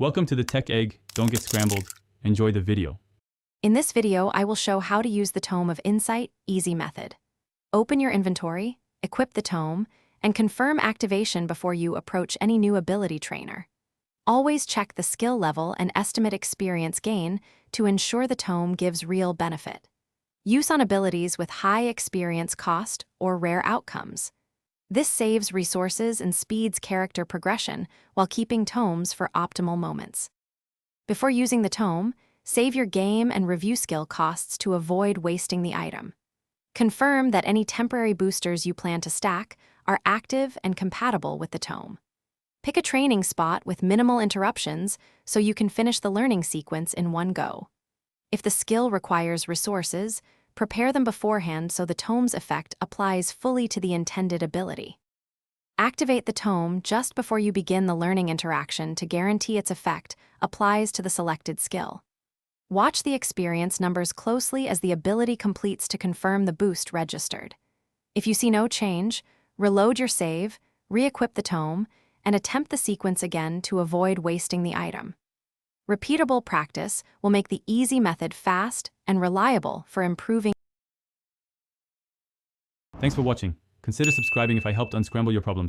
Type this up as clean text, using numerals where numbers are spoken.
Welcome to the Tech Egg. Don't get scrambled. Enjoy the video. In this video, I will show how to use the Tome of Insight easy method. Open your inventory, equip the tome, and confirm activation before you approach any new ability trainer. Always check the skill level and estimate experience gain to ensure the tome gives real benefit. Use on abilities with high experience cost or rare outcomes. This saves resources and speeds character progression while keeping tomes for optimal moments. Before using the tome, save your game and review skill costs to avoid wasting the item. Confirm that any temporary boosters you plan to stack are active and compatible with the tome. Pick a training spot with minimal interruptions so you can finish the learning sequence in one go. If the skill requires resources, prepare them beforehand so the tome's effect applies fully to the intended ability. Activate the tome just before you begin the learning interaction to guarantee its effect applies to the selected skill. Watch the experience numbers closely as the ability completes to confirm the boost registered. If you see no change, reload your save, re-equip the tome, and attempt the sequence again to avoid wasting the item. Repeatable practice will make the easy method fast and reliable for improving. Thanks for watching. Consider subscribing if I helped unscramble your problems.